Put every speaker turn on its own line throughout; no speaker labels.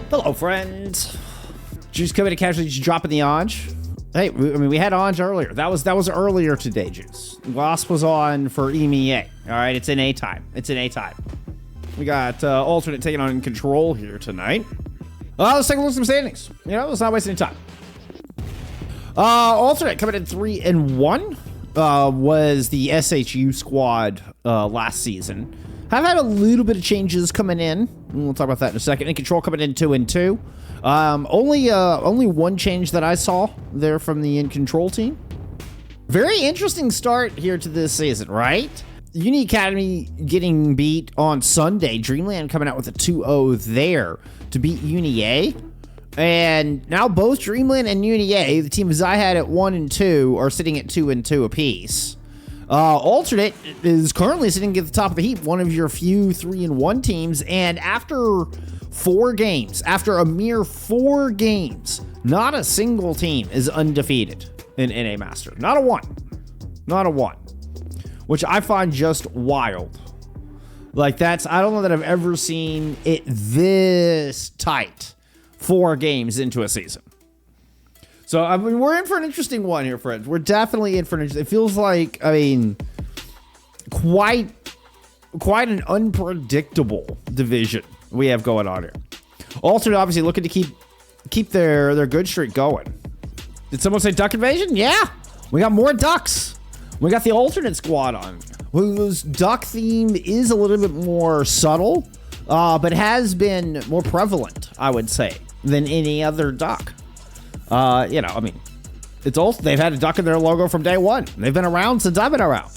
Hello, friends. Juice coming to casually just dropping the Anj. Hey, we had Anj earlier. That was earlier today, Juice. Wasp was on for EMEA. All right, it's in A time. It's in A time. We got alternate taking on control here tonight. Let's take a look at some standings. You know, let's not waste any time. Alternate coming in 3-1 was the SHU squad last season. Have had a little bit of changes coming in. We'll talk about that in a second. InControl coming in 2-2. Only one change that I saw there from the InControl team. Very interesting start here to this season, right? Uni Academy getting beat on Sunday. Dreamland coming out with a 2-0 there to beat Uni A. And now both Dreamland and Uni A, the teams I had at 1 and 2, are sitting at 2 and 2 apiece. Alternate is currently sitting at the top of the heap, one of your few 3-1 teams. And after 4 games, after a mere 4 games, not a single team is undefeated in NA Master. Not a one. Not a one. Which I find just wild. Like, I don't know that I've ever seen it this tight 4 games into a season. So, I mean, we're in for an interesting one here, friends. We're definitely in for an interesting. It feels like, I mean, quite an unpredictable division we have going on here. Alternate obviously looking to keep their good streak going. Did someone say duck invasion? Yeah, we got more ducks. We got the alternate squad on. Whose duck theme is a little bit more subtle, but has been more prevalent, I would say, than any other duck. You know, I mean, it's also, they've had a duck in their logo from day one. They've been around since I've been around.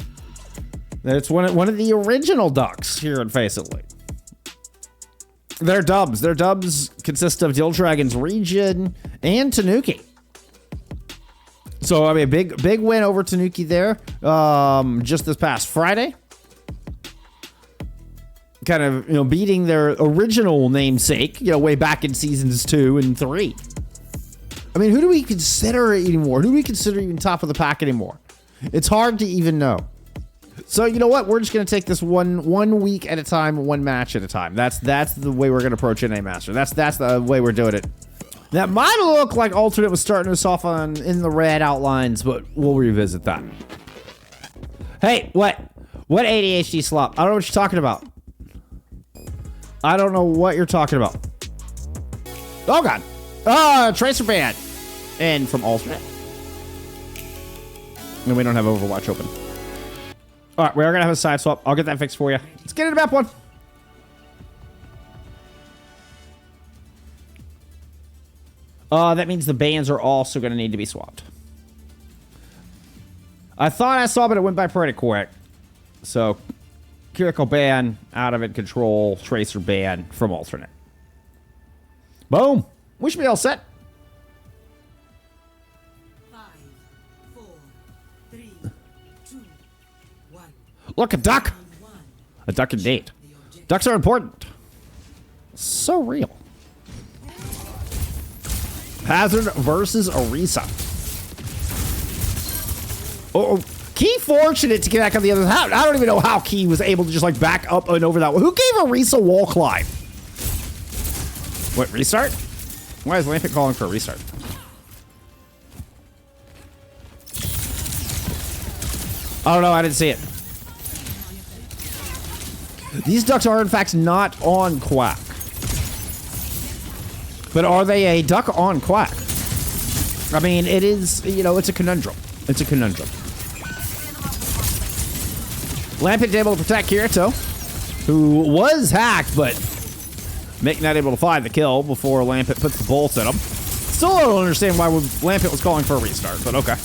It's one of the original ducks here at FACEIT. Their dubs consist of Dill Dragon's Region and Tanuki. So, I mean, big win over Tanuki there, just this past Friday. Kind of, you know, beating their original namesake, you know, way back in seasons 2 and 3. I mean, who do we consider anymore? Who do we consider even top of the pack anymore? It's hard to even know. So, you know what? We're just going to take this one week at a time, one match at a time. That's the way we're going to approach NA Master. That's the way we're doing it. That might look like alternate was starting us off in the red outlines, but we'll revisit that. Hey, what ADHD slop? I don't know what you're talking about. I don't know what you're talking about. Oh, God. Tracer ban. And from alternate. And we don't have Overwatch open. All right, we are going to have a side swap. I'll get that fixed for you. Let's get into map 1. That means the bans are also going to need to be swapped. I thought I saw, but it went by pretty quick. So, critical ban, out of it, control, tracer ban from alternate. Boom. We should be all set.
5, 4, 3, 2, 1.
Look, a duck. A duck indeed. Ducks are important. So real. Hazard versus Orisa. Oh, Key fortunate to get back on the other side. I don't even know how Key was able to just like back up and over that. Who gave Orisa wall climb? What, restart? Why is Lampet calling for a restart? I don't know. I didn't see it. These ducks are, in fact, not on Quack. But are they a duck on Quack? I mean, it is, you know, it's a conundrum. It's a conundrum. Lampet able to protect Kirito, who was hacked, but Mick not able to find the kill before Lampet puts the bolts in him. Still don't understand why Lampet was calling for a restart, but okay.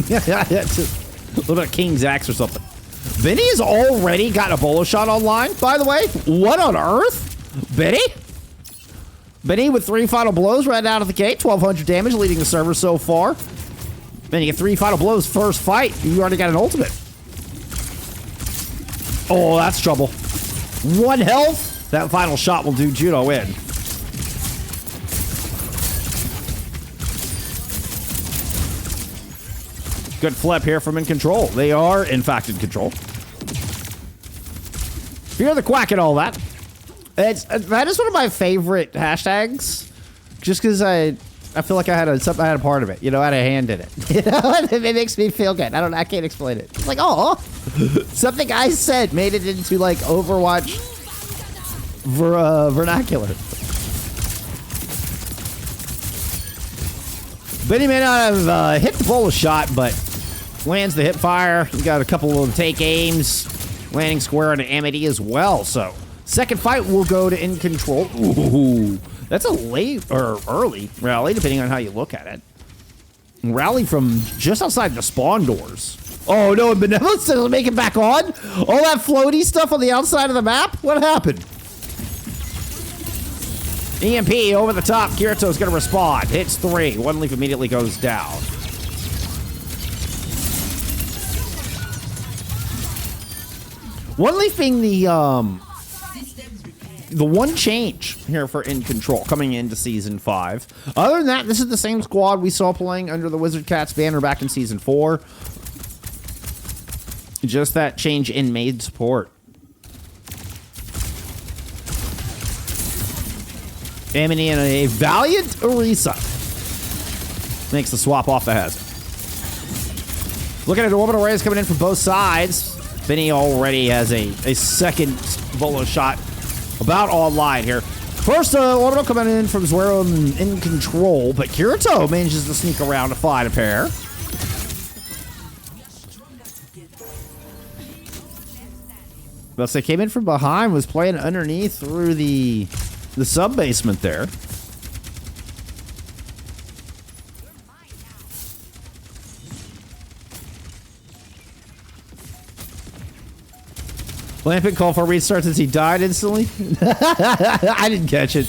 Yeah, it's a little bit of King's Axe or something. Benny has already got a bolo shot online, by the way. What on earth? Benny? Benny with 3 final blows right out of the gate. 1,200 damage, leading the server so far. Then you get 3 final blows first fight. You already got an ultimate. Oh, that's trouble. 1 health. That final shot will do Judo in. Good flip here from InControl. They are, in fact, in control. Fear the Quack and all that. That is one of my favorite hashtags, just because I feel like I had a part of it. You know, I had a hand in it. You know, it makes me feel good. I can't explain it. It's like, oh, something I said made it into like Overwatch vernacular. Benny may not have hit the bullet shot, but lands the hip fire. You got a couple of take aims, landing square on Amity as well. So second fight will go to InControl. Ooh, that's a late or early rally, depending on how you look at it. Rally from just outside the spawn doors. Oh no, Benevolence doesn't make it back on? All that floaty stuff on the outside of the map? What happened? EMP over the top. Kirito's gonna respond. Hits 3. One leaf immediately goes down. One leaf being the one change here for InControl coming into Season 5. Other than that, this is the same squad we saw playing under the Wizard Cats banner back in Season 4. Just that change in maid support. Amity and a Valiant Orisa makes the swap off the hazard. Looking at orbital rays coming in from both sides. Benny already has a second Volo shot about online here. First orbital coming in from Zuero and InControl, but Kirito manages to sneak around to find a pair. But they came in from behind, was playing underneath through the sub-basement there. Lamping call for restart since he died instantly. I didn't catch it.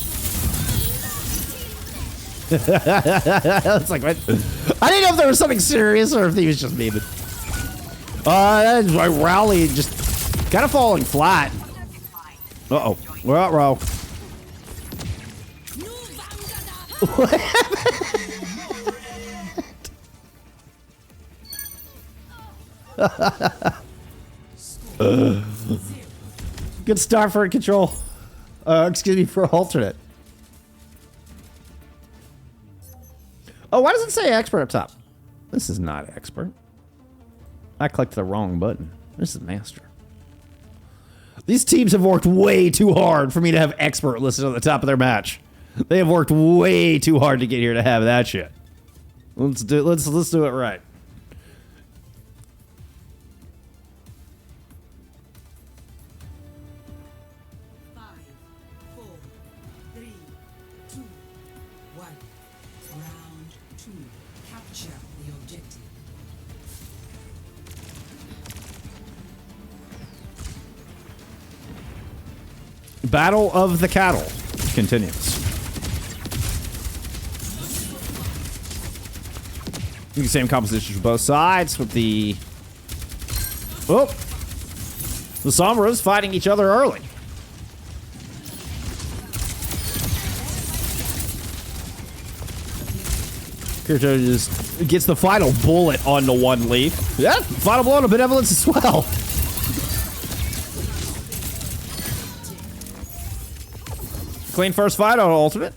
It's like, what? I didn't know if there was something serious or if he was just memeing. That's my rally just kind of falling flat. Uh-oh. We're out, row. Good start for InControl. Excuse me, for alternate. Oh, why does it say expert up top? This is not expert. I clicked the wrong button. This is master. These teams have worked way too hard for me to have expert listed on the top of their match. They have worked way too hard to get here to have that shit. Let's do it right. Battle of the Cattle continues. The same composition for both sides with the... Oh! The Sombras fighting each other early. Kirito just gets the final bullet on the one leaf. Yeah, final blow on a Benevolence as well. Clean first fight on ultimate.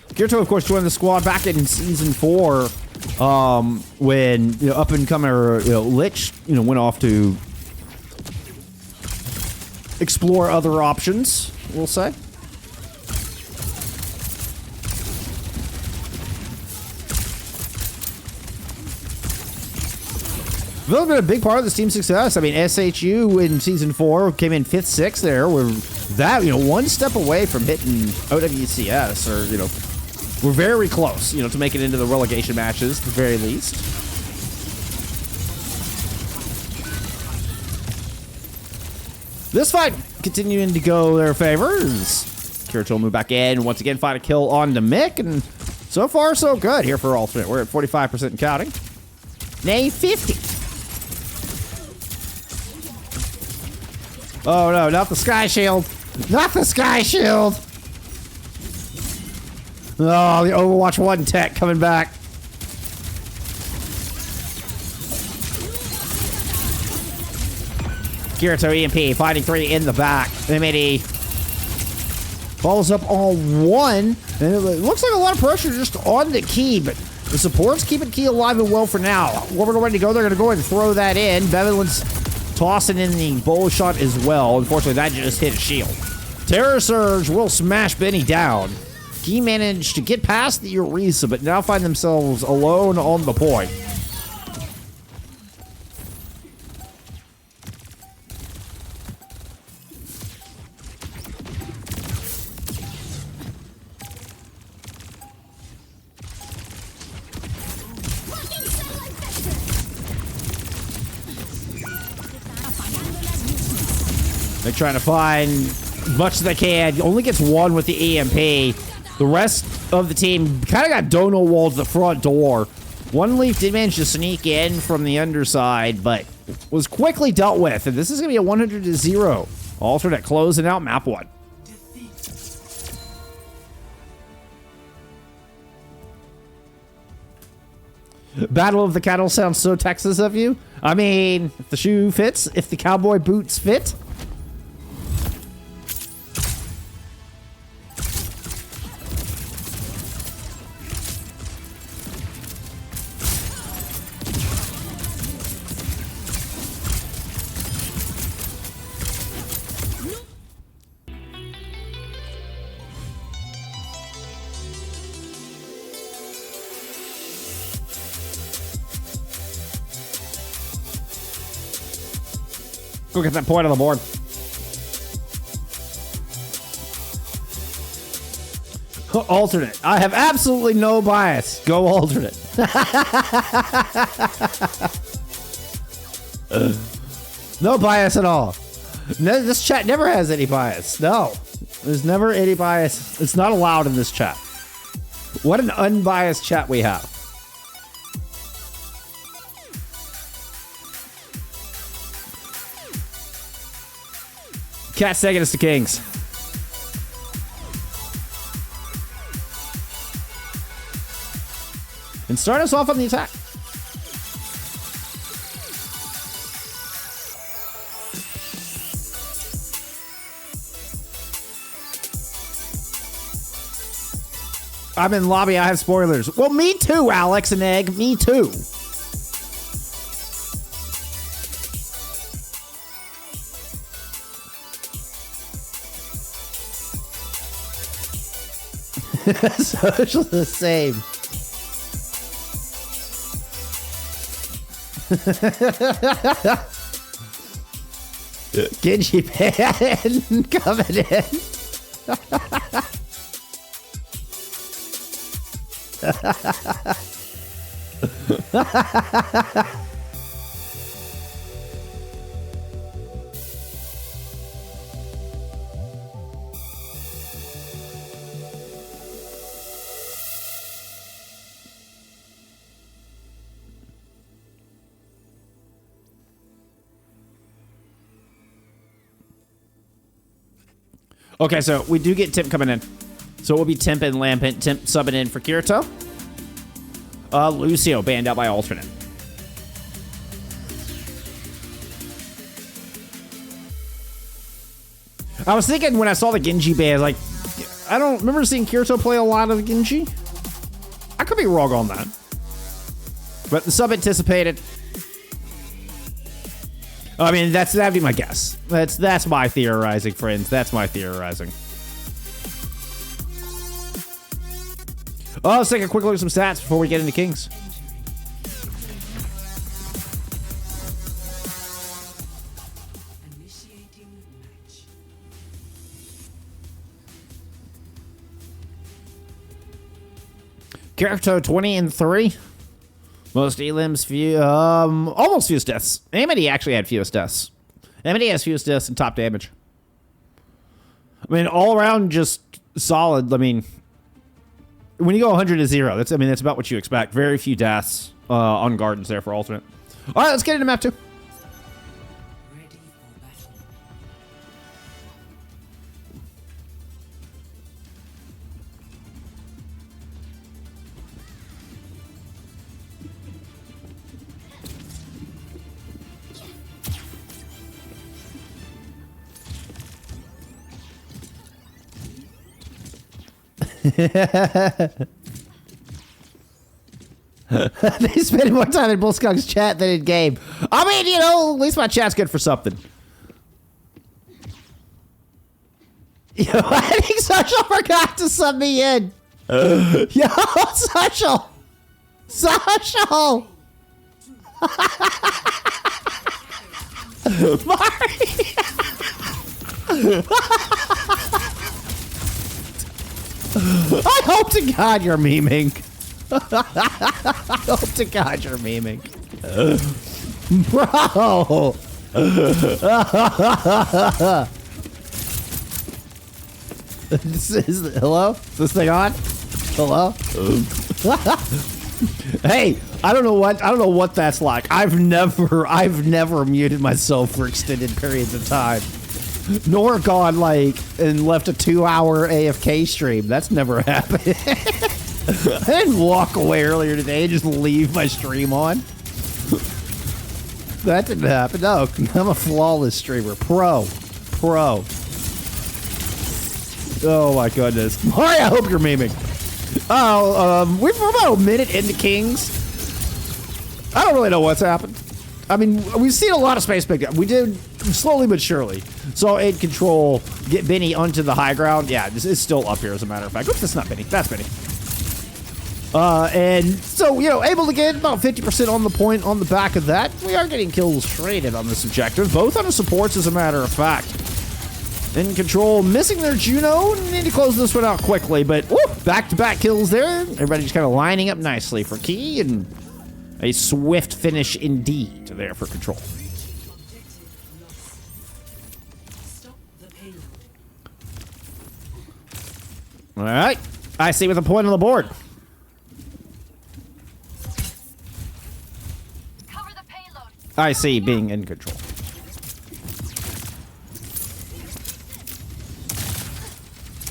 Kirito, of course, joined the squad back in Season 4 when up-and-comer Lich went off to explore other options, we'll say. Really been a big part of this team's success. I mean, SHU in Season 4 came in 5th, 6th there. We're that, one step away from hitting OWCS, or, we're very close, to make it into the relegation matches, at the very least. This fight continuing to go their favors. Kirito will move back in, once again find a kill on the Mick, and so far so good here for alternate. We're at 45% and counting. Nay, 50. Oh no, not the Sky Shield. Not the Sky Shield. Oh, the Overwatch 1 tech coming back. Kirito EMP, fighting 3 in the back. MAD follows up on 1. And it looks like a lot of pressure just on the key, but the support's keeping key alive and well for now. We're ready to go. They're going to go ahead and throw that in. Bevan's tossing in the bowl shot as well. Unfortunately, that just hit a shield. Terror Surge will smash Benny down. Key managed to get past the Orisa, but now find themselves alone on the point. They're trying to find much as they can. Only gets 1 with the EMP. The rest of the team kind of got dono walled to the front door. One Leaf did manage to sneak in from the underside, but was quickly dealt with. And this is going to be a 100-0. Alternate closing out map 1. Battle of the Cattle sounds so Texas of you. I mean, if the shoe fits, if the cowboy boots fit. Go get that point on the board. Alternate. I have absolutely no bias. Go alternate. No bias at all. No, this chat never has any bias. No. There's never any bias. It's not allowed in this chat. What an unbiased chat we have. Cat's taking us to Kings. And start us off on the attack. I'm in lobby. I have spoilers. Well, me too, Alex and Egg. Me too. So it's just the same. Genji Pan coming in. Okay, so we do get Temp coming in. So it will be Temp and Lampent. Temp subbing in for Kirito. Lucio banned out by alternate. I was thinking when I saw the Genji ban, like, I don't remember seeing Kirito play a lot of Genji. I could be wrong on that. But the sub anticipated. I mean, that'd be my guess. That's my theorizing, friends. That's my theorizing. Oh, let's take a quick look at some stats before we get into Kings.
Initiating match.
Kirito 20-3. Most elims, almost fewest deaths. Amity actually had fewest deaths. Amity has fewest deaths and top damage. I mean, all around just solid. I mean, when you go 100-0, that's about what you expect. Very few deaths on gardens there for alternate. All right, let's get into map 2.
Ready for battle.
They spend more time in Bullskunk's chat than in game. I mean, you know, at least my chat's good for something. Yo, I think Social forgot to sub me in. Yo, Social! Social! Marty! I hope to God you're memeing. I hope to God you're memeing. Bro! Hello? Is this thing on? Hello? Hey, I don't know what that's like. I've never muted myself for extended periods of time. Nor gone like and left a 2-hour AFK stream. That's never happened. I didn't walk away earlier today and just leave my stream on. That didn't happen. No, I'm a flawless streamer. Pro. Oh my goodness. Mari, I hope you're memeing. Oh, we're about a minute into Kings. I don't really know what's happened. I mean, we've seen a lot of space picked up. We did slowly but surely. So InControl get Benny onto the high ground. Yeah, this is still up here as a matter of fact. Oops, that's not Benny. That's Benny. And so, you know, able to get about 50% on the point on the back of that. We are getting kills traded on this objective, both on the supports as a matter of fact. InControl missing their Juno. Need to close this one out quickly, but back-to-back kills there. Everybody just kind of lining up nicely for Key, and a swift finish indeed there for Control. All right, I see with a point on the board.
Cover the payload.
I see being in control.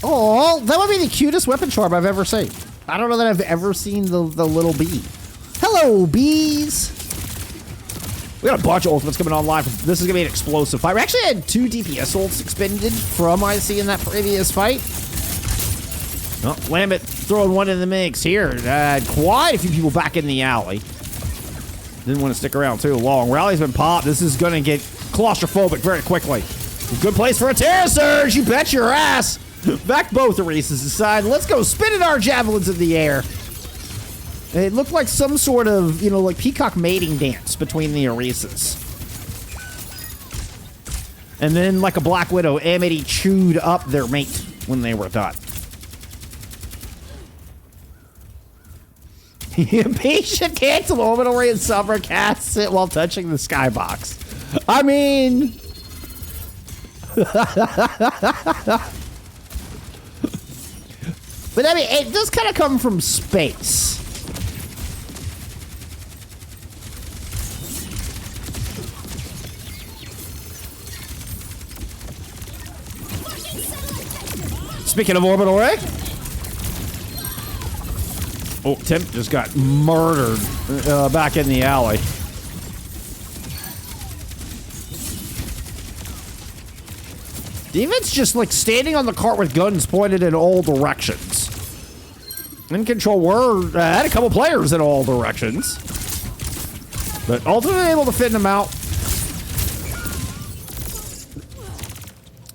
Oh, that would be the cutest weapon charm I've ever seen. I don't know that I've ever seen the little bee. Hello, bees. We got a bunch of ultimates coming online. This is going to be an explosive fight. We actually had 2 DPS ults expended from IC in that previous fight. Oh, Lambert throwing one in the mix here. Quite a few people back in the alley. Didn't want to stick around too long. Rally's been popped. This is going to get claustrophobic very quickly. Good place for a terror surge. You bet your ass. Back both Oasis aside. Let's go spinning our javelins in the air. It looked like some sort of, you know, like peacock mating dance between the Oasis. And then, like a Black Widow, Amity chewed up their mate when they were done. P should cancel orbital ray and summer casts it while touching the skybox. I mean... But I mean, it does kind of come from space. Speaking of orbital ray. Oh, Tim just got murdered back in the alley. Demons just like standing on the cart with guns pointed in all directions. InControl were had a couple players in all directions, but ultimately able to fit them out.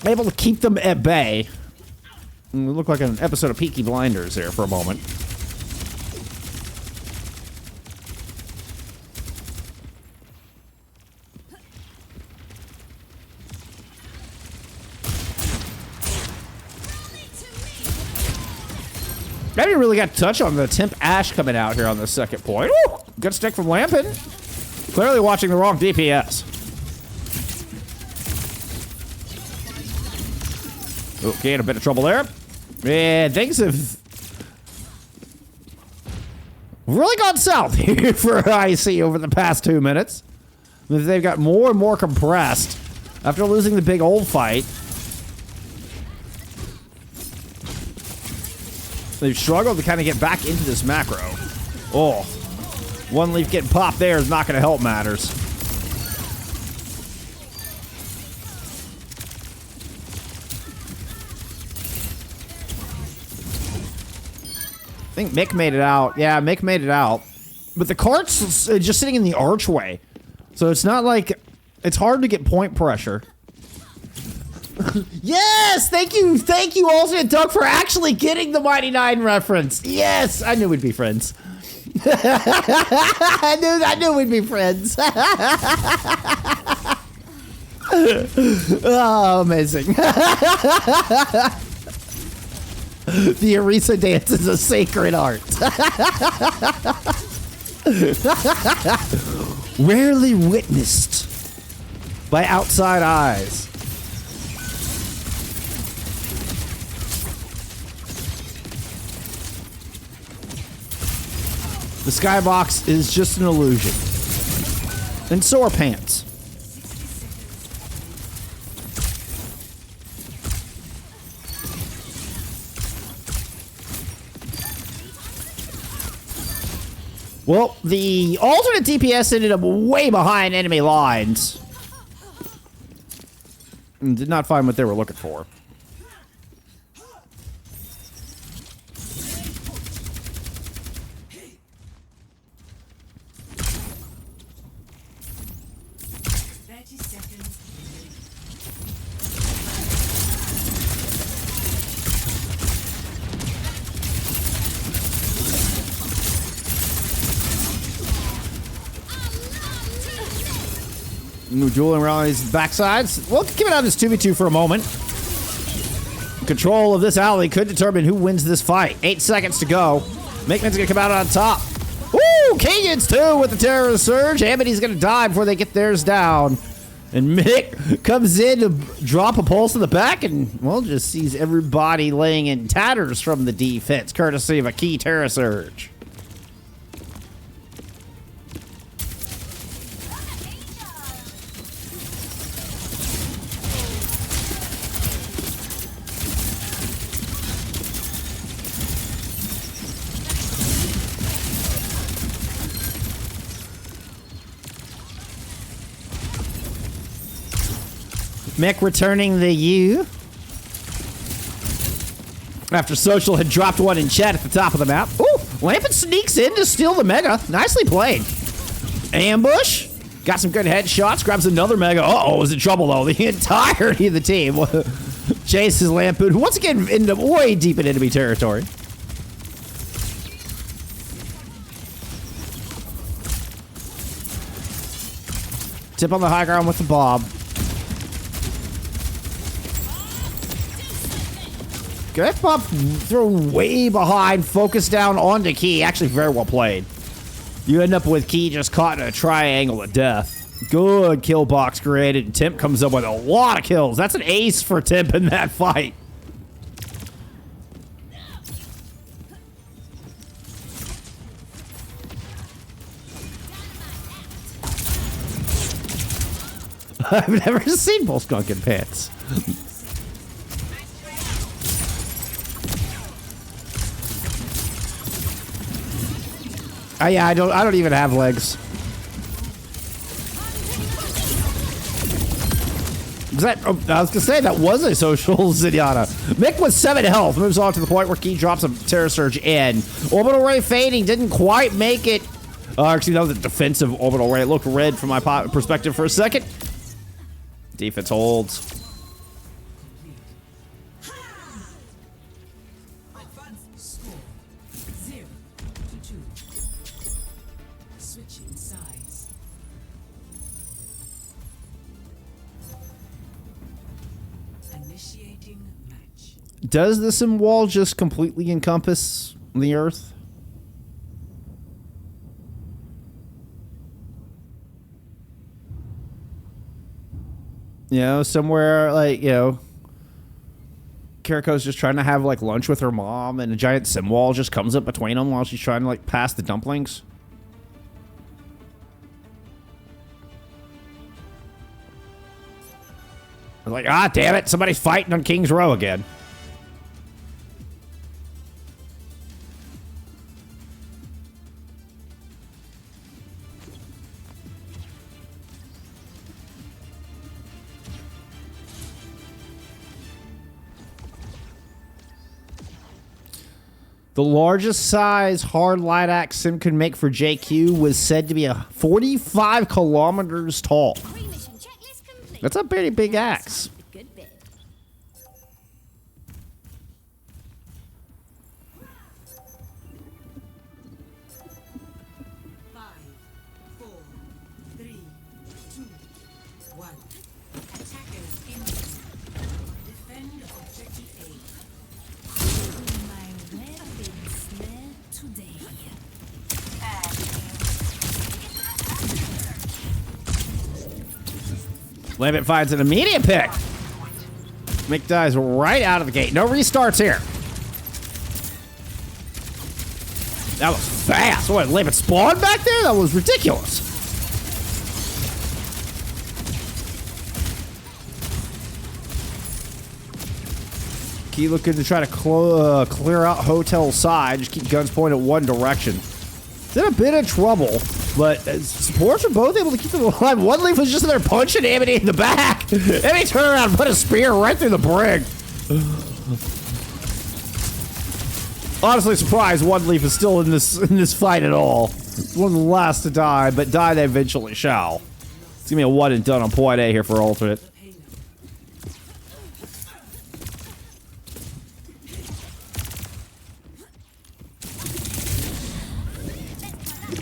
Able to keep them at bay. And we look like an episode of Peaky Blinders there for a moment. I didn't really got to touch on the Temp Ash coming out here on the second point. Woo! Good stick from Lampin. Clearly watching the wrong DPS. Okay, in a bit of trouble there. And things have really gone south here for IC over the past 2 minutes. They've got more and more compressed after losing the big old fight. They've struggled to kind of get back into this macro. Oh, one leaf getting popped there is not going to help matters. think Mick made it out. Yeah, Mick made it out. But the cart's just sitting in the archway. So it's not like... It's hard to get point pressure. Yes! Thank you, Alternate Doug, for actually getting the Mighty Nine reference. Yes! I knew we'd be friends. I knew we'd be friends. Oh, amazing. The Orisa dance is a sacred art. Rarely witnessed by outside eyes. The skybox is just an illusion. And so are pants. Well, the alternate DPS ended up way behind enemy lines. And did not find what they were looking for. Dueling around his backsides. We'll give it out as 2v2 for a moment. Control of this alley could determine who wins this fight. 8 seconds to go. Makeman's gonna come out on top. Woo! King gets 2 with the Terror Surge. Amity's gonna die before they get theirs down. And Mick comes in to drop a pulse in the back and, well, just sees everybody laying in tatters from the defense, courtesy of a key Terror Surge. Mick returning the U. After Social had dropped one in chat at the top of the map. Ooh, Lampin sneaks in to steal the Mega. Nicely played. Ambush. Got some good headshots. Grabs another Mega. Uh-oh, is in trouble, though. The entirety of the team chases Lampoon, who once again ended up way deep in enemy territory. Tip on the high ground with the Bob. Good Bob thrown way behind, focus down onto Key. Actually, very well played. You end up with Key just caught in a triangle of death. Good kill box created, and Timp comes up with a lot of kills. That's an ace for Timp in that fight. I've never seen Bull Skunk in pants. Yeah, I don't even have legs. I was gonna say that was a social Zenyatta. Mick was 7 health, moves on to the point where Key drops a Terror Surge in. Orbital Ray fading, didn't quite make it. Actually, that was a defensive Orbital Ray. It looked red from my perspective for a second. Defense holds. Does the sim wall just completely encompass the Earth? You know, somewhere like, you know, Kiriko's just trying to have like lunch with her mom and a giant sim wall just comes up between them while she's trying to like pass the dumplings. Like, ah, damn it, somebody's fighting on King's Row again. The largest size hard light axe Sim could make for JQ was said to be 45 kilometers tall.
Pre-mission checklist complete.
That's a pretty big axe.
Sounds like a good bit.
5, 4, 3, 2, 1. Attackers incoming. Defend objective A.
My weapons smell today.
Lambert finds an immediate pick. Mick dies right out of the gate. No restarts here. That was fast. What, Lambert spawned back there? That was ridiculous. Key looking to try to clear out hotel side. Just keep guns pointed one direction. It's in a bit of trouble, but supports are both able to keep them alive. One Leaf was just in there punching Amity in the back. Amity turned around and put a spear right through the brig. Honestly surprised One Leaf is still in this fight at all. One of the last to die, but die they eventually shall. It's gonna be a one and done on point A here for alternate.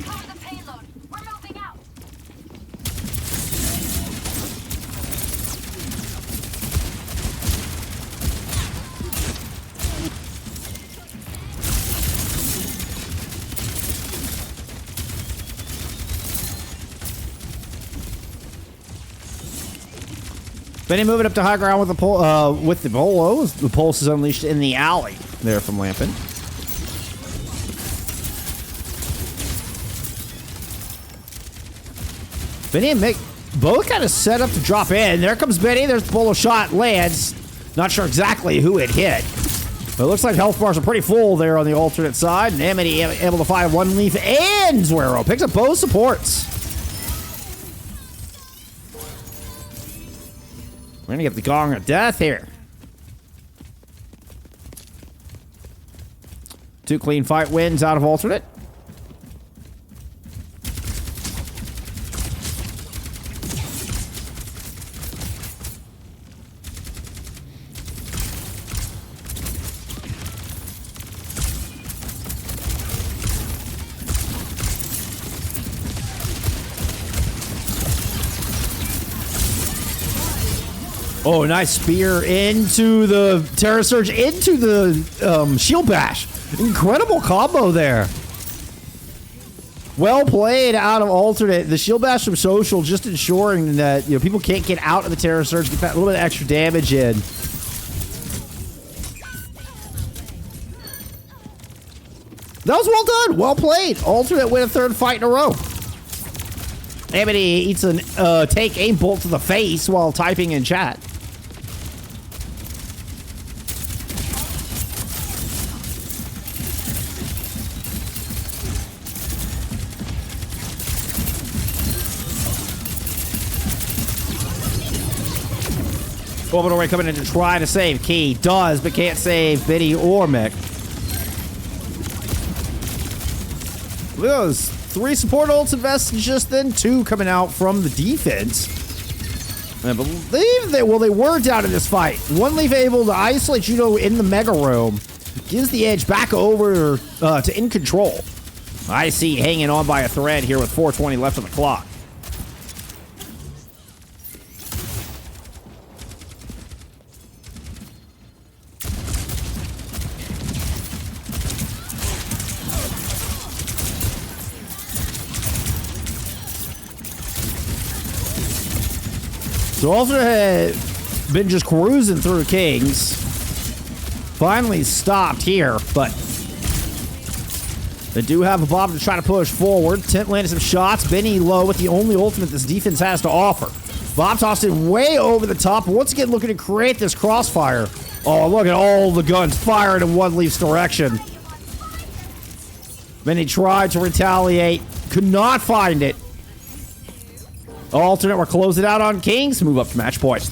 Cover the payload. We're moving out.
Benny moving up to high ground with the polo. The pulse is unleashed in the alley there from Lampin. Benny and Mick both kind of set up to drop in. There comes Benny. There's the polo shot. Lands. Not sure exactly who it hit. But it looks like health bars are pretty full there on the alternate side. And Amity able to find One Leaf and Zuero. Picks up both supports. We're gonna get the Gong of Death here. Two clean fight wins out of alternate. Oh, nice spear into the Terra Surge, into the Shield Bash. Incredible combo there. Well played out of alternate. The Shield Bash from Social just ensuring that people can't get out of the Terra Surge, get that little bit of extra damage in. That was well done. Well played. Alternate win a third fight in a row. Amity eats a take aim bolt to the face while typing in chat. Orbital Ray coming in to try to save Key. Does, but can't save Biddy or Mick. Look at those. 3 support ults invested just then. 2 coming out from the defense. I believe they were down in this fight. One Leaf able to isolate Judo in the Mega Room. Gives the edge back over to InControl. IC hanging on by a thread here with 4:20 left on the clock. So Alternate had been just cruising through Kings. Finally stopped here, but they do have a bomb to try to push forward. Tent landed some shots. Benny low with the only ultimate this defense has to offer. Bob tossed it way over the top. Once again, looking to create this crossfire. Oh, look at all the guns fired in One Leaf's direction. Benny tried to retaliate. Could not find it. Alternate, we're closing out on Kings. Move up to match point.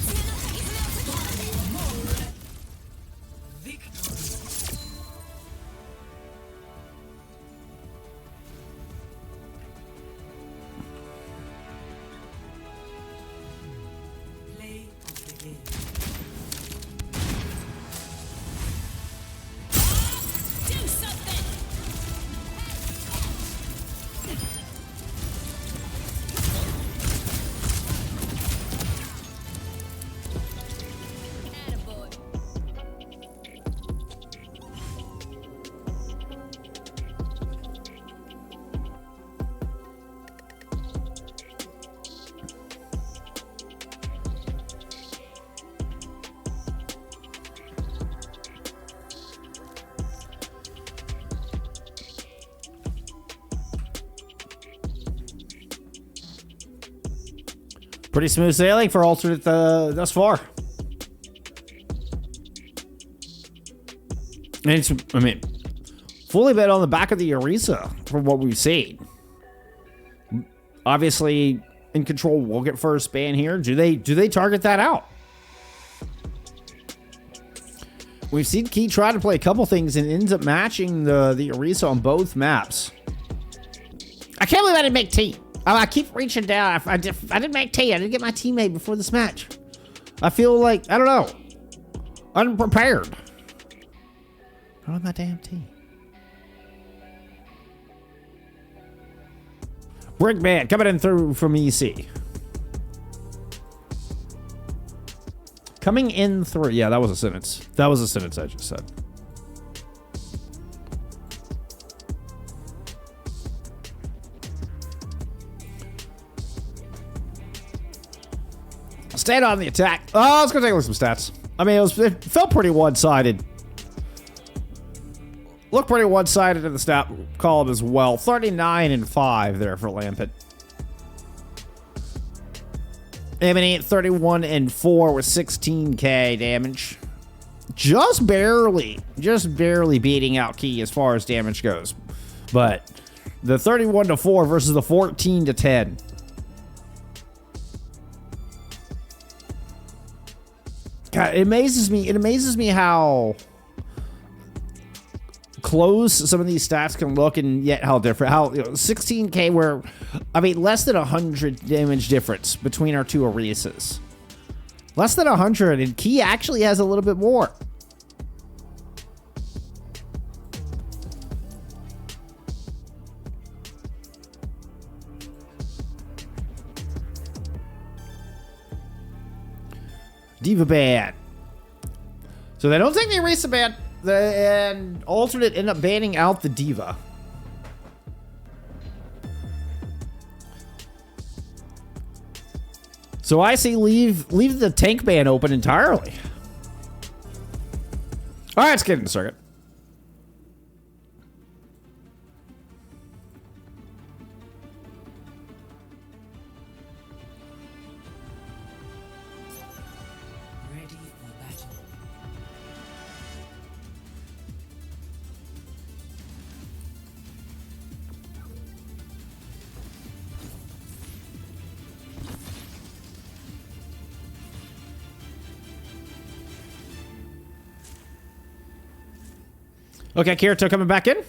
Pretty smooth sailing for alternate thus far. And it's, I mean, fully bet on the back of the Orisa from what we've seen. Obviously, InControl will get first ban here. Do they target that out? We've seen Key try to play a couple things and ends up matching the Orisa on both maps. I can't believe I didn't make T. I keep reaching down. I didn't make T. I didn't get my teammate before this match. I feel like, I don't know, unprepared. I don't have my damn T. Brickman coming in through from EC. Coming in through. Yeah, that was a sentence. That was a sentence I just said. Stayed on the attack. Oh, let's go take a look at some stats. I mean, it felt pretty one-sided. Looked pretty one-sided in the stat column as well. 39 and 5 there for Lampet. Ebony 31 and 4 with 16k damage. Just barely beating out Key as far as damage goes. But the 31 to 4 versus the 14 to 10. God, it amazes me how close some of these stats can look, and yet how different. How 16k, where I mean less than 100 damage difference between our two Orisas. Less than 100, and Key actually has a little bit more. Diva ban. So they don't take the Orisa ban, and alternate end up banning out the Diva. So I say leave the tank ban open entirely. All right, let's get into circuit.
Ready for battle.
Okay, Kirito coming back in.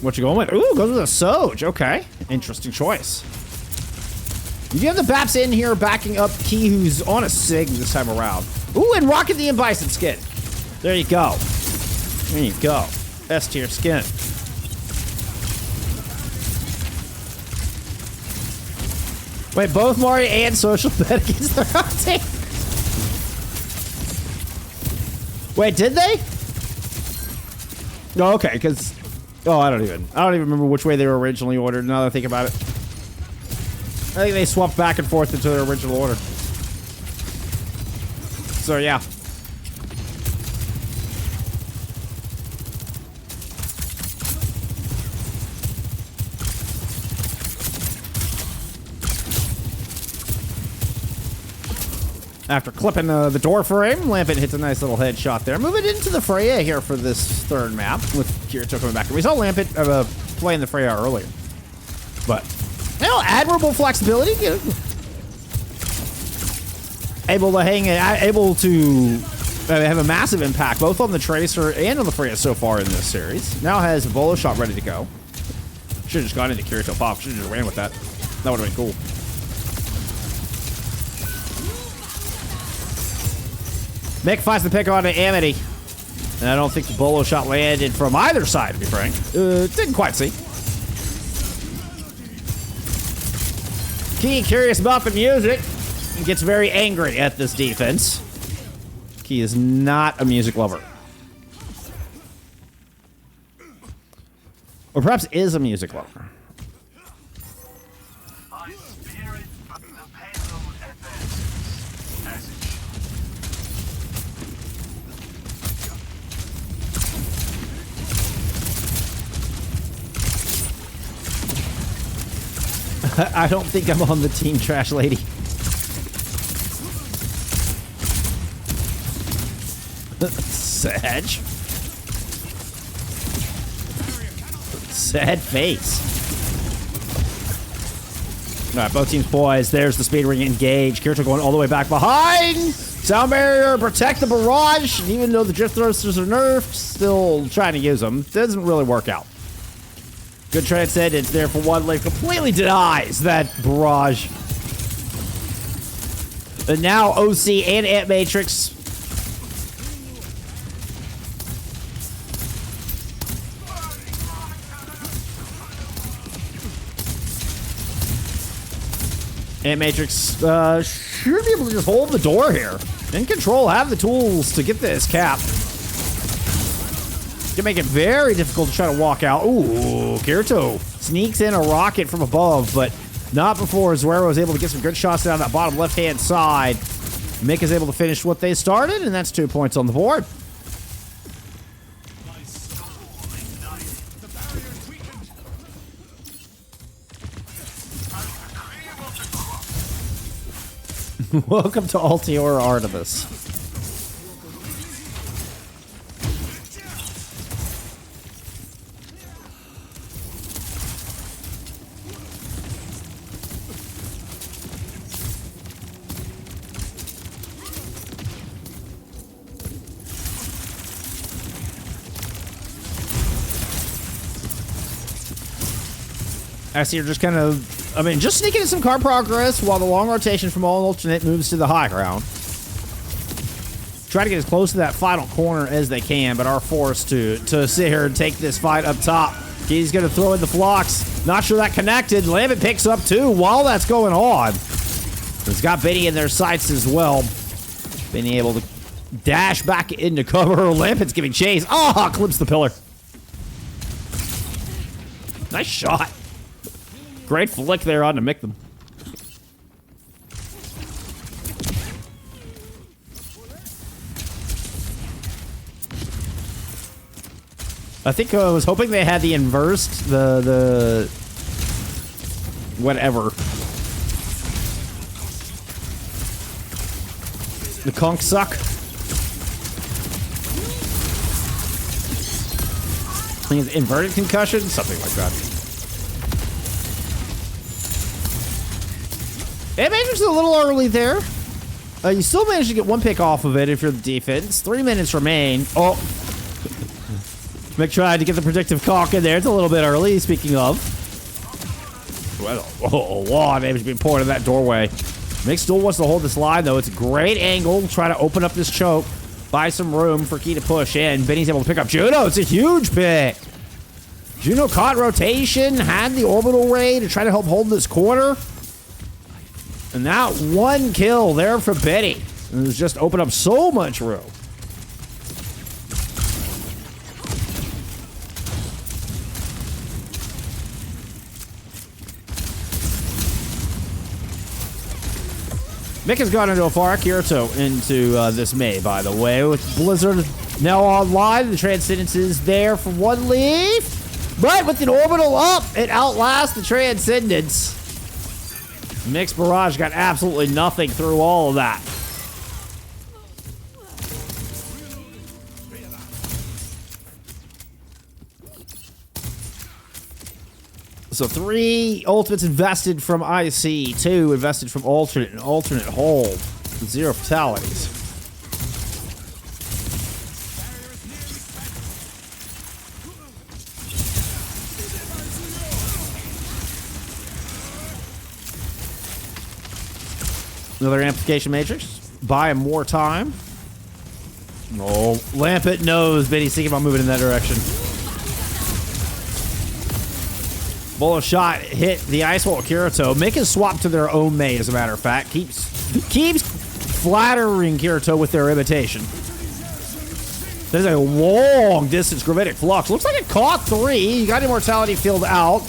What you going with? Ooh, goes with a Soj. Okay. Interesting choice. You have the Baps in here backing up Key, who's on a Sig this time around. Ooh, and rocking the Bison skin. There you go. There you go. S tier skin. Wait, both Mari and Social bet against their own team. Wait, did they? Oh, okay, because... Oh, I don't even remember which way they were originally ordered now that I think about it. I think they swapped back and forth into their original order. So, yeah. After clipping the door frame, Lampet hits a nice little headshot there. Moving into the Freya here for this third map with Kirito coming back. We saw Lampet playing the Freya earlier. But, you know, admirable flexibility. Able to have a massive impact both on the Tracer and on the Freya so far in this series. Now has a Volo shot ready to go. Should have just gone into Kirito pop. Should have just ran with that. That would have been cool. Mick finds the pick on to Amity. And I don't think the Bolo shot landed from either side, to be frank. Didn't quite see. Key, curious about the music, and gets very angry at this defense. Key is not a music lover. Or perhaps is a music lover.
My spirit, the payload advances as it should.
I don't think I'm on the team, Trash Lady. Sad. Sad face. Alright, both teams poised. There's the speed ring engage. Kirito going all the way back behind. Sound barrier, protect the barrage. And even though the drift thrusters are nerfed, still trying to use them. Doesn't really work out. Good transcendence there for one lane. Completely denies that barrage. And now OC and Ant Matrix. Ant Matrix should be able to just hold the door here. InControl have the tools to get this cap. Can make it very difficult to try to walk out. Ooh, Kirito sneaks in a rocket from above, but not before Zuero is able to get some good shots down that bottom left-hand side. Mick is able to finish what they started, and that's 2 points on the board. Welcome to Altiora Artemis. I see you're just kind of, I mean, just sneaking in some car progress while the long rotation from all alternate moves to the high ground. Try to get as close to that final corner as they can, but are forced to sit here and take this fight up top. He's going to throw in the flocks. Not sure that connected. Lambit picks up too while that's going on. It's got Benny in their sights as well. Benny able to dash back into cover. Lambit's giving chase. Oh, clips the pillar. Nice shot. Great flick there on to Mick them. I think I was hoping they had the inversed, the whatever. The conch suck. I think it's inverted concussion, something like that. It Matrix a little early there. You still managed to get one pick off of it if you're the defense. 3 minutes remain. Oh. Mick tried to get the predictive cock in there. It's a little bit early, speaking of. Well, a lot of damage being poured in that doorway. Mick still wants to hold this line, though. It's a great angle. Try to open up this choke. Buy some room for Key to push in. Benny's able to pick up Juno. It's a huge pick. Juno caught rotation, had the orbital ray to try to help hold this corner. And that one kill there for Benny. And it's just opened up so much room. Mick has gone into a far Kirito into this May, by the way, with Blizzard now online. The Transcendence is there for one leaf, but with an orbital up, it outlasts the Transcendence. Mick's barrage got absolutely nothing through all of that. So 3 ultimates invested from IC, 2 invested from alternate and alternate hold. 0 fatalities. Another amplification matrix. Buy him more time. Oh, Lampet knows Benny's thinking about moving in that direction. Bullet shot hit the ice wall Kirito. Making a swap to their own Mei, as a matter of fact. Keeps flattering Kirito with their imitation. There's a long distance gravitic flux. Looks like it caught 3. You got immortality filled out.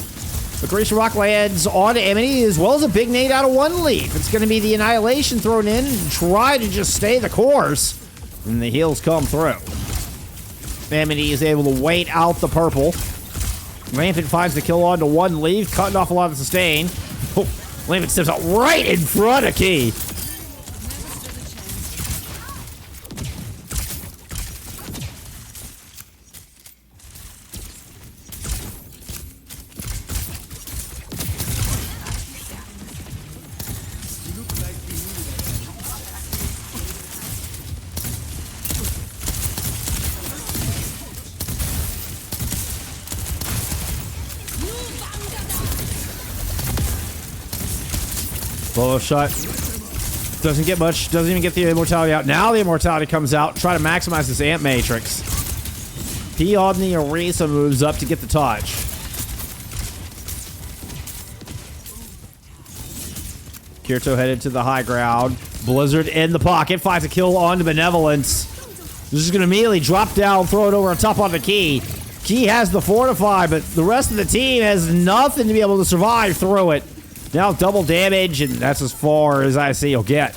The Grecian Rock lands on Amity, as well as a big nade out of 1 leaf. It's going to be the Annihilation thrown in and try to just stay the course. And the heals come through. Amity is able to wait out the purple. Lampent finds the kill onto 1 leaf, cutting off a lot of the sustain. Oh, Lampent steps out right in front of Key. Blow shot. Doesn't get much. Doesn't even get the immortality out. Now the immortality comes out. Try to maximize this amp matrix. P on the Orisa moves up to get the touch. Kirito headed to the high ground. Blizzard in the pocket. Finds a kill onto Benevolence. This is going to immediately drop down, throw it over on top on the Key. Key has the Fortify, but the rest of the team has nothing to be able to survive through it. Now double damage, and that's as far as I see you'll get.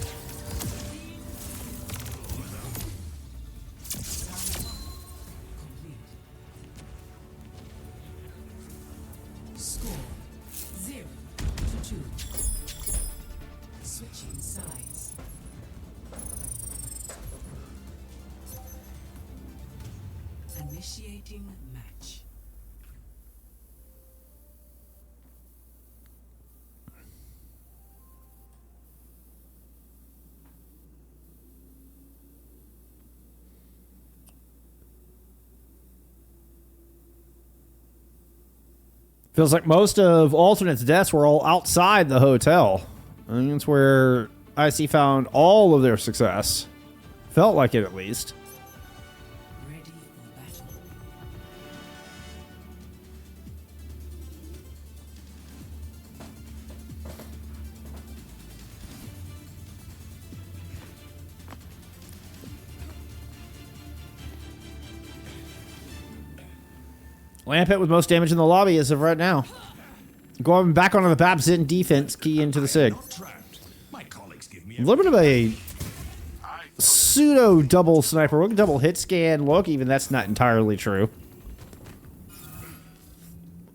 Score 0-2. Switching sides. Initiating match.
Feels like most of Alternate's deaths were all outside the hotel. I think that's where IC found all of their success. Felt like it, at least.
Ready for battle.
Lampet with most damage in the lobby as of right now. Going back onto the Babs in defense, key into the SIG. A little bit of a pseudo double sniper look, double hit scan look, even that's not entirely true.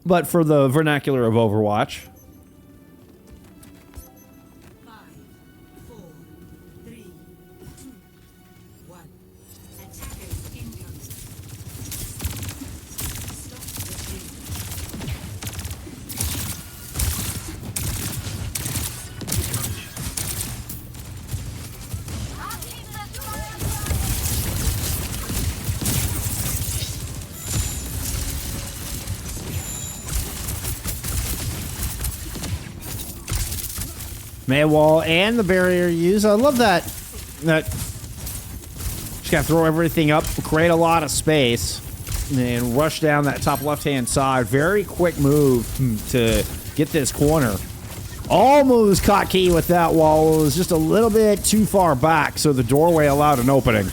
But for the vernacular of Overwatch.
5, 4, 3, 2, 1. Attackers incoming. Stop the bleeding.
I'll keep this fire.
Maywall and the barrier use. I love that. Just gotta throw everything up, create a lot of space, and rush down that top left-hand side. Very quick move to get this corner. Almost caught Key with that wall. It was just a little bit too far back, so the doorway allowed an opening.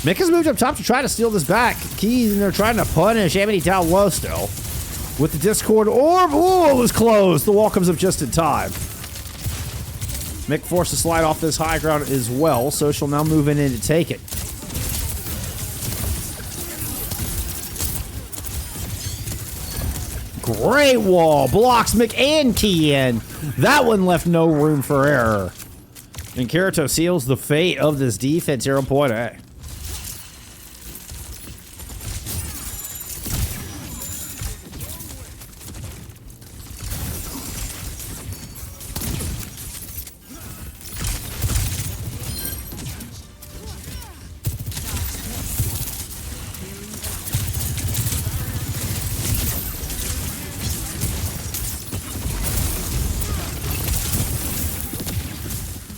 Mick has moved up top to try to steal this back. Key's in there trying to punish Amity down low still. With the Discord orb. Ooh, it was close. The wall comes up just in time. Mick forced to slide off this high ground as well, so she'll now move in to take it. Great wall. Blocks Mick and Key in. That one left no room for error. And Kirito seals the fate of this defense here on point A.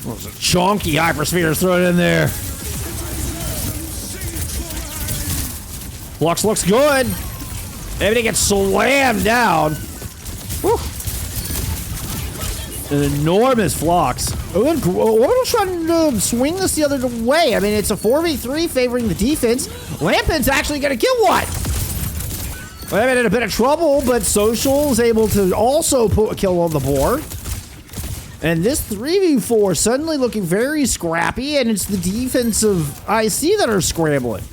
There's a chunky hypersphere thrown in there. Flux looks good. Everything gets slammed down. Whew. An enormous flux. Orbital's trying to swing this the other way. I mean, it's a 4v3 favoring the defense. Lampin's actually going to kill one. Lampin in a bit of trouble, but Social is able to also put a kill on the board. And this 3v4 suddenly looking very scrappy, and it's the defensive IC that are scrambling.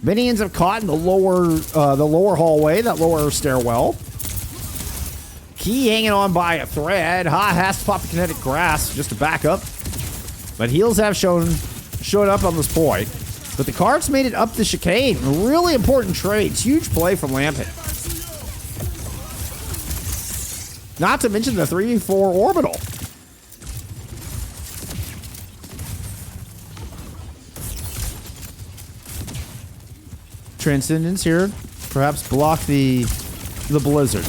Minions have caught in the lower hallway, that lower stairwell. Key hanging on by a thread. Ha has to pop the kinetic grass just to back up. But heals have shown up on this point. But the carts made it up the chicane. Really important trades. Huge play from Lampin. Not to mention the 3v4 orbital. Transcendence here. Perhaps block the blizzard.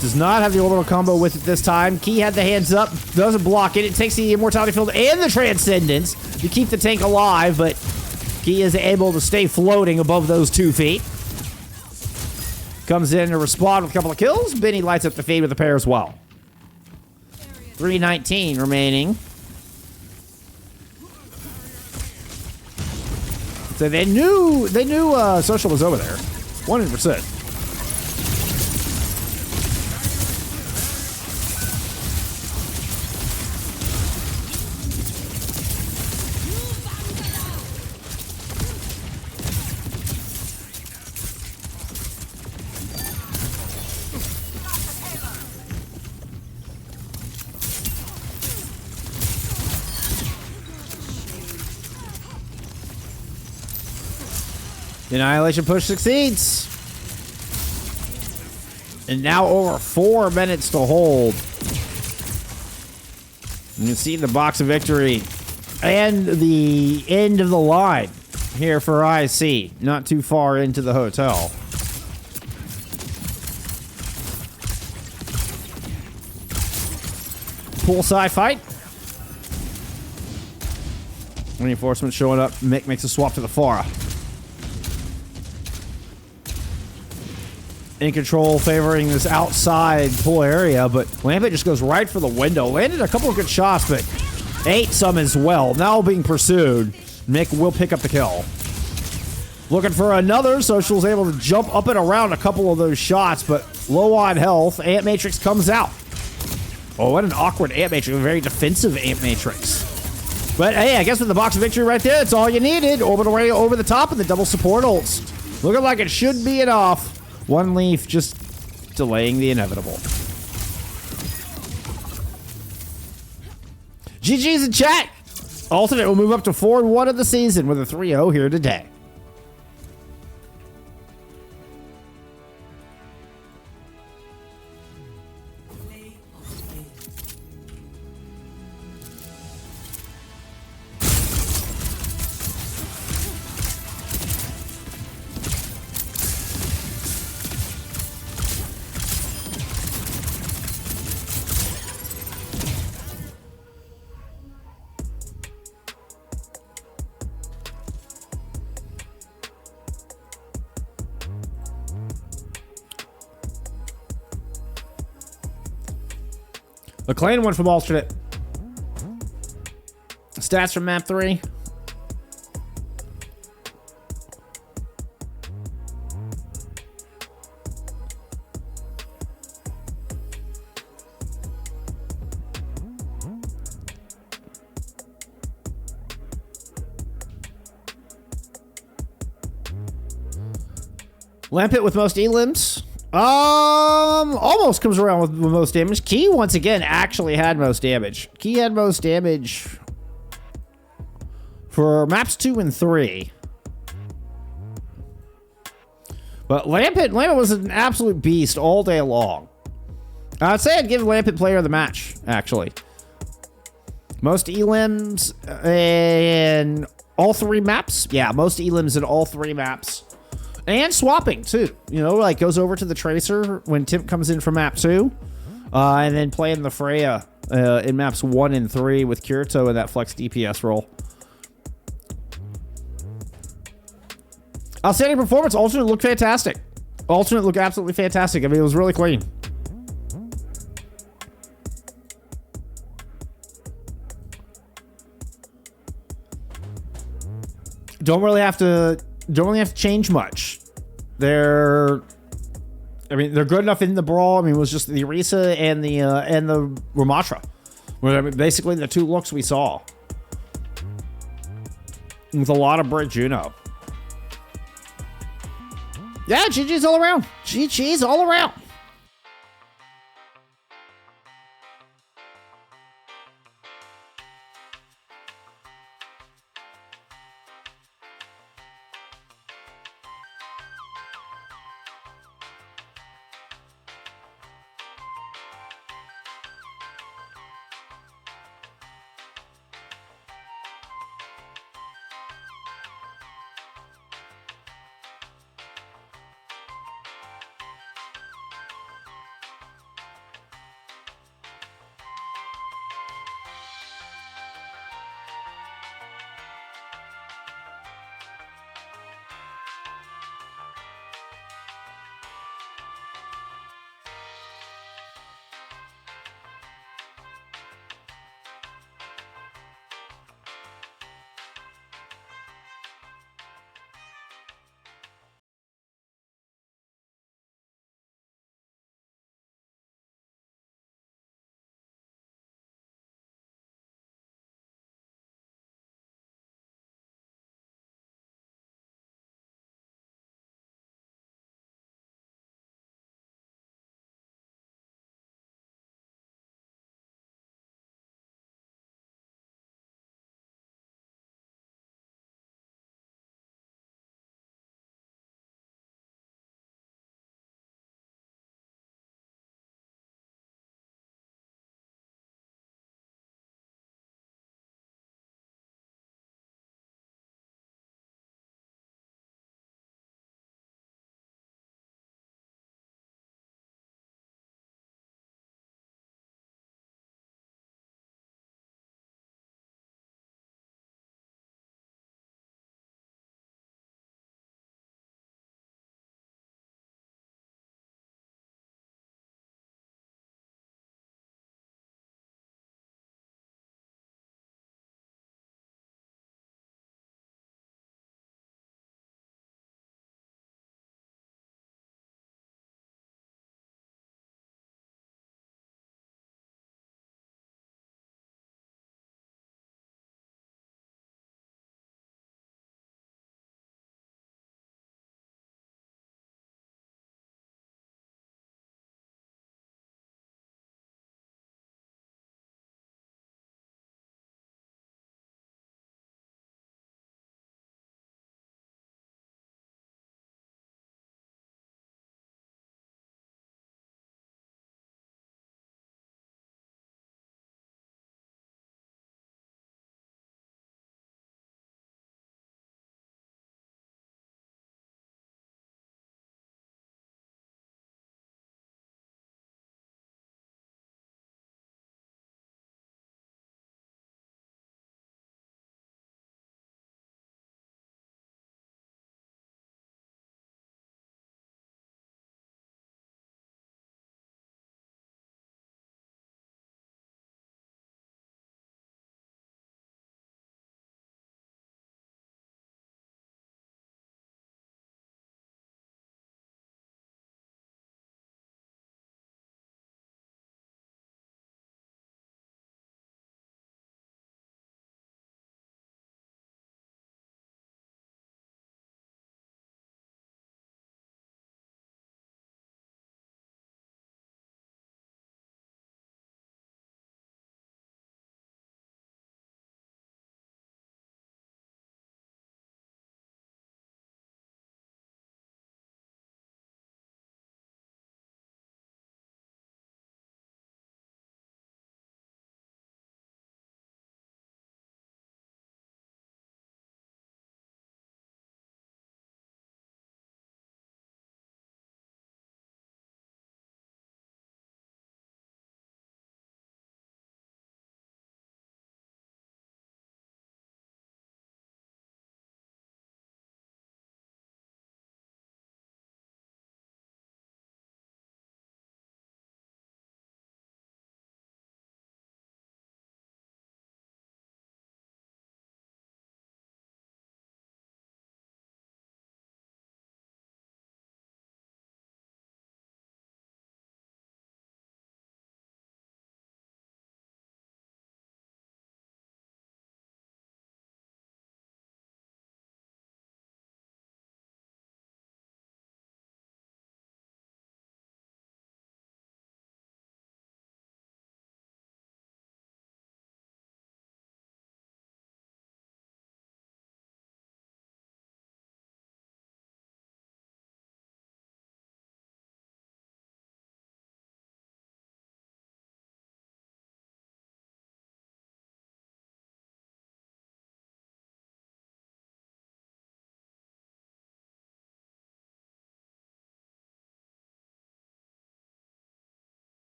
Does not have the orbital combo with it this time. Key had the hands up. Doesn't block it. It takes the immortality field and the transcendence to keep the tank alive, but Key is able to stay floating above those 2 feet. Comes in to respond with a couple of kills. Benny lights up the feed with a pair as well. 3:19 remaining. So they knew Social was over there. 100%. The Annihilation push succeeds. And now over 4 minutes to hold. You can see the box of victory and the end of the line here for IC. Not too far into the hotel. Poolside fight. Reinforcements showing up. Mick makes a swap to the Pharah. InControl favoring this outside pool area, but Lampin just goes right for the window. Landed a couple of good shots, but ate some as well. Now being pursued. Mick will pick up the kill. Looking for another. Social's able to jump up and around a couple of those shots, but low on health. Ant Matrix comes out. Oh, what an awkward Ant Matrix. A very defensive Ant Matrix. But hey, I guess with the box of victory right there, it's all you needed. Orbital ray over the top and the double support ults. Looking like it should be enough. One leaf just delaying the inevitable. GG's in chat. Alternate will move up to 4-1 of the season with a 3-0 here today. A clan one from alternate. Stats from map 3. Lampit with most elims. Almost comes around with most damage. Key, once again, actually had most damage. Key had most damage for maps 2 and 3. But Lampit was an absolute beast all day long. I'd say I'd give Lampit player of the match, actually. Most elims in all 3 maps. Yeah, most elims in all 3 maps. And swapping, too. You know, like, goes over to the Tracer when Tim comes in from map 2. And then playing the Freya in maps 1 and 3 with Kirito in that flex DPS role. Outstanding performance. Alternate looked fantastic. Alternate looked absolutely fantastic. I mean, it was really clean. Don't really have to change much. They're good enough in the brawl. I mean, it was just the Orisa and the Ramatra. I mean, basically the two looks we saw. With a lot of Brit Juno. Yeah, GG's all around. GG's all around.